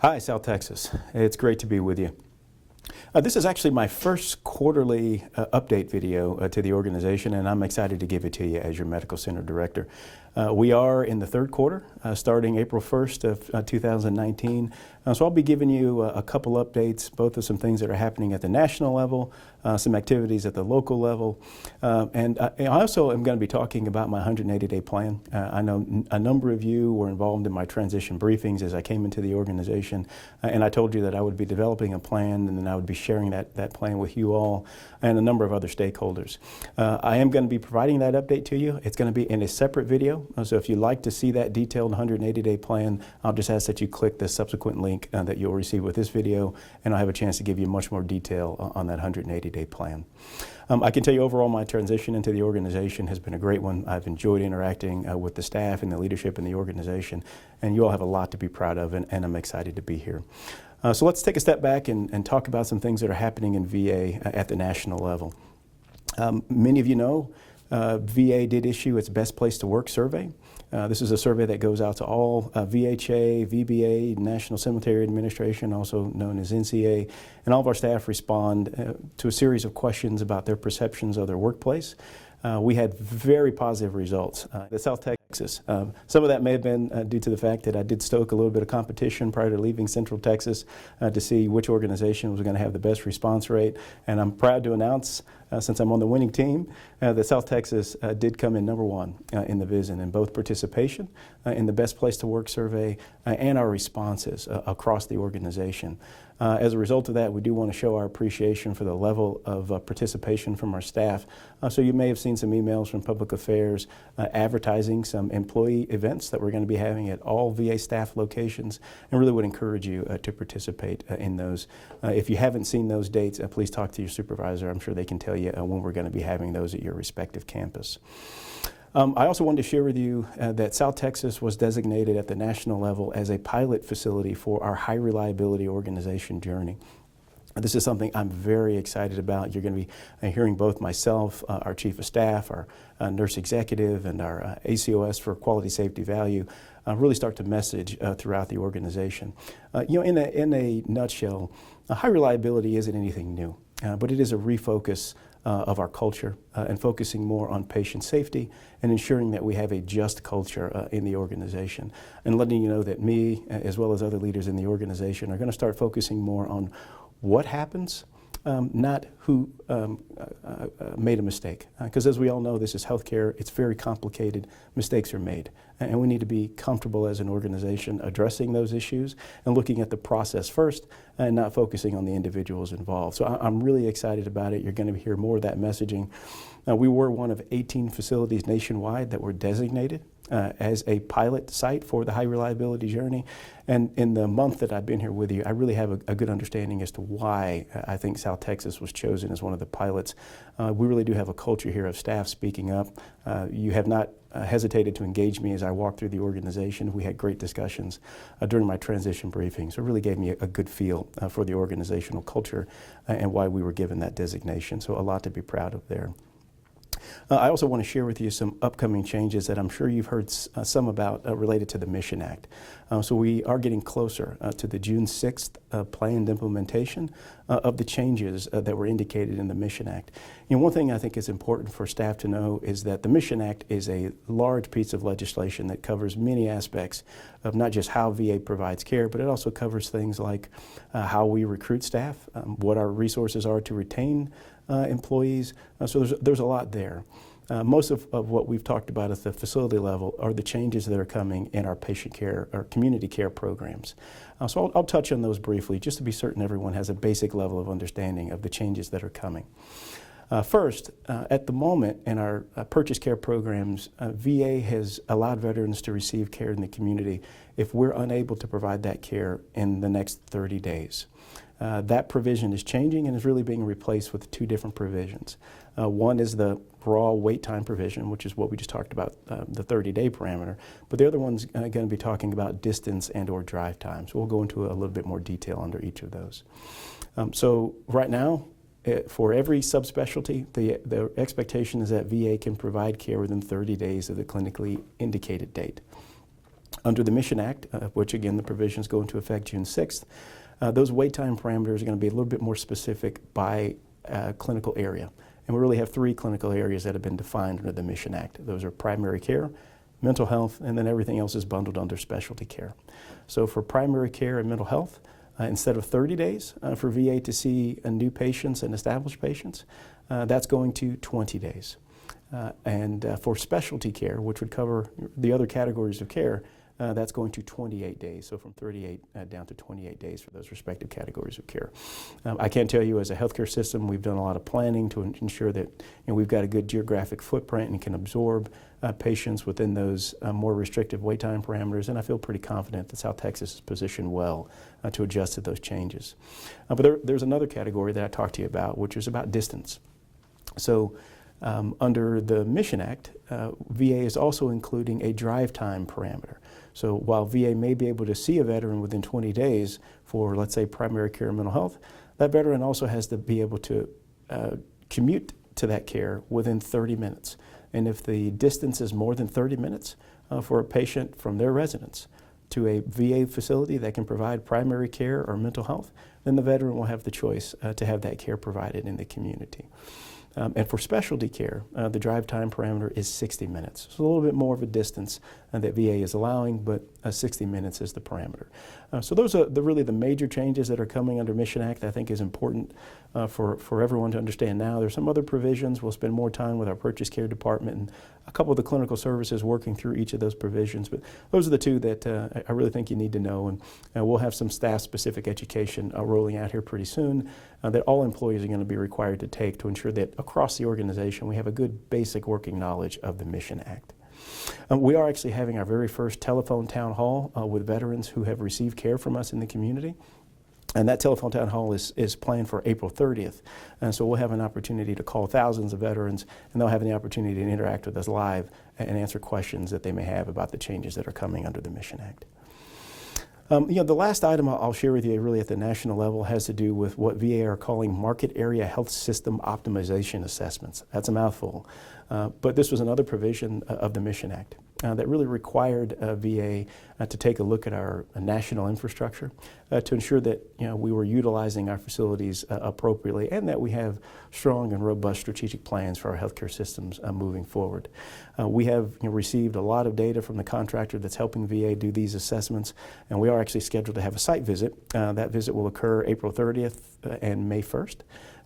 Hi, South Texas. It's great to be with you. This is actually my first quarterly update video to the organization, and I'm excited to give it to you as your medical center director. We are in the third quarter, starting April 1st of 2019. So I'll be giving you a couple updates, both of some things that are happening at the national level, some activities at the local level, and I also am going to be talking about my 180-day plan. I know a number of you were involved in my transition briefings as I came into the organization, and I told you that I would be developing a plan, and then I would be sharing that plan with you all and a number of other stakeholders. I am going to be providing that update to you. It's going to be in a separate video, so if you'd like to see that detailed 180-day plan, I'll just ask that you click the subsequent link that you'll receive with this video, and I'll have a chance to give you much more detail on that 180-day plan. I can tell you overall my transition into the organization has been a great one. I've enjoyed interacting with the staff and the leadership in the organization, and you all have a lot to be proud of, and I'm excited to be here. So let's take a step back and talk about some things that are happening in VA at the national level. Many of you know VA did issue its Best Place to Work survey. This is a survey that goes out to all VHA, VBA, National Cemetery Administration, also known as NCA, and all of our staff respond to a series of questions about their perceptions of their workplace. We had very positive results. The South Texas, some of that may have been due to the fact that I did stoke a little bit of competition prior to leaving Central Texas to see which organization was going to have the best response rate. And I'm proud to announce, since I'm on the winning team, that South Texas did come in #1 in the VISN in both participation in the Best Place to Work survey and our responses across the organization. As a result of that, we do want to show our appreciation for the level of participation from our staff. So you may have seen some emails from Public Affairs advertising some employee events that we're going to be having at all VA staff locations, and really would encourage you to participate in those. If you haven't seen those dates, please talk to your supervisor. I'm sure they can tell you when we're going to be having those at your respective campus. I also wanted to share with you that South Texas was designated at the national level as a pilot facility for our high reliability organization journey. This is something I'm very excited about. You're going to be hearing both myself, our Chief of Staff, our nurse executive, and our ACOS for Quality Safety Value really start to message throughout the organization. In a nutshell, high reliability isn't anything new, but it is a refocus of our culture and focusing more on patient safety and ensuring that we have a just culture in the organization, and letting you know that me, as well as other leaders in the organization, are going to start focusing more on what happens, not who made a mistake. Because as we all know, this is healthcare. It's very complicated. Mistakes are made. And we need to be comfortable as an organization addressing those issues and looking at the process first and not focusing on the individuals involved. So I'm really excited about it. You're going to hear more of that messaging. We were one of 18 facilities nationwide that were designated as a pilot site for the high reliability journey. And in the month that I've been here with you, I really have a good understanding as to why I think South Texas was chosen as one of the pilots. We really do have a culture here of staff speaking up. You have not hesitated to engage me as I walked through the organization. We had great discussions during my transition briefing, so it really gave me a good feel for the organizational culture and why we were given that designation. So a lot to be proud of there. I also want to share with you some upcoming changes that I'm sure you've heard some about related to the Mission Act. So we are getting closer to the June 6th planned implementation of the changes that were indicated in the Mission Act. One thing I think is important for staff to know is that the Mission Act is a large piece of legislation that covers many aspects of not just how VA provides care, but it also covers things like how we recruit staff, what our resources are to retain employees. So there's a lot there. Most of what we've talked about at the facility level are the changes that are coming in our patient care or community care programs. So I'll touch on those briefly just to be certain everyone has a basic level of understanding of the changes that are coming. First, at the moment in our purchase care programs, VA has allowed veterans to receive care in the community if we're unable to provide that care in the next 30 days. That provision is changing and is really being replaced with two different provisions. One is the raw wait time provision, which is what we just talked about, the 30-day parameter, but the other one's going to be talking about distance and or drive time. So we'll go into a little bit more detail under each of those. So right now, for every subspecialty, the expectation is that VA can provide care within 30 days of the clinically indicated date. Under the Mission Act, which again the provisions go into effect June 6th, those wait time parameters are going to be a little bit more specific by clinical area. And we really have 3 clinical areas that have been defined under the Mission Act. Those are primary care, mental health, and then everything else is bundled under specialty care. So for primary care and mental health, instead of 30 days for VA to see new patients and established patients, that's going to 20 days. And for specialty care, which would cover the other categories of care, that's going to 28 days. So from 38 down to 28 days for those respective categories of care. I can tell you as a healthcare system, we've done a lot of planning to ensure that we've got a good geographic footprint and can absorb patients within those more restrictive wait time parameters. And I feel pretty confident that South Texas is positioned well to adjust to those changes. But there's another category that I talked to you about, which is about distance. So under the Mission Act, VA is also including a drive time parameter. So while VA may be able to see a veteran within 20 days for, let's say, primary care and mental health, that veteran also has to be able to commute to that care within 30 minutes. And if the distance is more than 30 minutes for a patient from their residence to a VA facility that can provide primary care or mental health, then the veteran will have the choice to have that care provided in the community. And for specialty care, the drive time parameter is 60 minutes. So a little bit more of a distance that VA is allowing, but 60 minutes is the parameter. So those are really the major changes that are coming under Mission Act that I think is important for everyone to understand now. There's some other provisions. We'll spend more time with our purchase care department and a couple of the clinical services working through each of those provisions. But those are the 2 that I really think you need to know. And we'll have some staff-specific education rolling out here pretty soon that all employees are going to be required to take to ensure that across the organization we have a good basic working knowledge of the Mission Act. We are actually having our very first telephone town hall with veterans who have received care from us in the community. And that telephone town hall is planned for April 30th. And so we'll have an opportunity to call thousands of veterans, and they'll have the opportunity to interact with us live and answer questions that they may have about the changes that are coming under the Mission Act. The last item I'll share with you really at the national level has to do with what VA are calling market area health system optimization assessments. That's a mouthful. But this was another provision of the Mission Act that really required VA to take a look at our national infrastructure to ensure that we were utilizing our facilities appropriately and that we have strong and robust strategic plans for our healthcare systems moving forward. We have received a lot of data from the contractor that's helping VA do these assessments, and we are actually scheduled to have a site visit. That visit will occur April 30th and May 1st.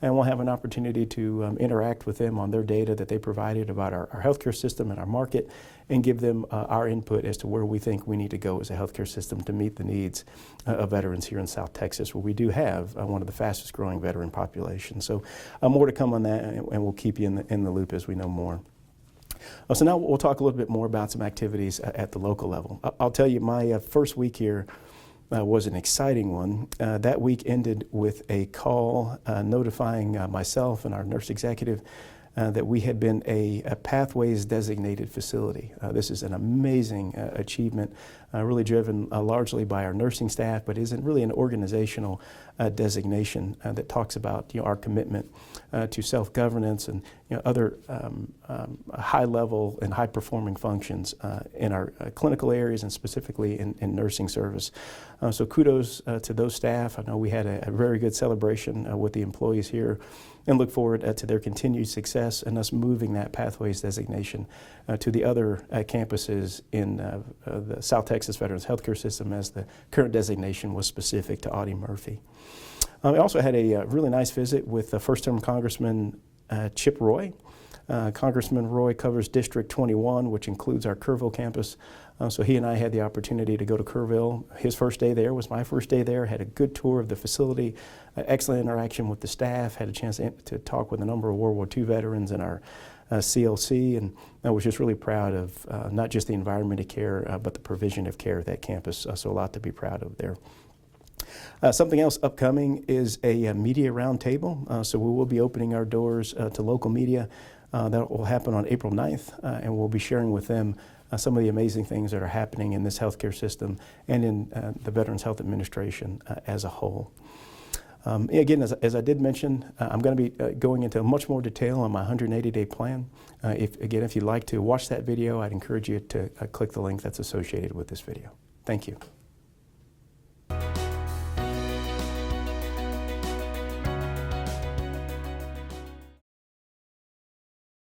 And we'll have an opportunity to interact with them on their data that they provided about our healthcare system and our market and give them our input as to where we think we need to go as a healthcare system to meet the needs of veterans here in South Texas, where we do have one of the fastest growing veteran populations. So more to come on that, and we'll keep you in the loop as we know more. So now we'll talk a little bit more about some activities at the local level. I'll tell you, my first week here was an exciting one. That week ended with a call notifying myself and our nurse executive that we had been a Pathways designated facility. This is an amazing achievement, really driven largely by our nursing staff, but isn't really an organizational designation that talks about our commitment to self-governance and other high-level and high-performing functions in our clinical areas and specifically in nursing service. So kudos to those staff. I know we had a very good celebration with the employees here and look forward to their continued success and us moving that Pathways designation to the other campuses in the South Texas Veterans Healthcare System, as the current designation was specific to Audie Murphy. We also had a really nice visit with first-term Congressman Chip Roy. Congressman Roy covers District 21, which includes our Kerrville campus. So he and I had the opportunity to go to Kerrville. His first day there was my first day there. Had a good tour of the facility, excellent interaction with the staff, had a chance to talk with a number of World War II veterans in our CLC, and I was just really proud of not just the environment of care, but the provision of care at that campus. So a lot to be proud of there. Something else upcoming is a media roundtable. So we will be opening our doors to local media. That will happen on April 9th, and we'll be sharing with them some of the amazing things that are happening in this healthcare system and in the Veterans Health Administration as a whole. Again, as I did mention, I'm going to be going into much more detail on my 180-day plan. If you'd like to watch that video, I'd encourage you to click the link that's associated with this video. Thank you.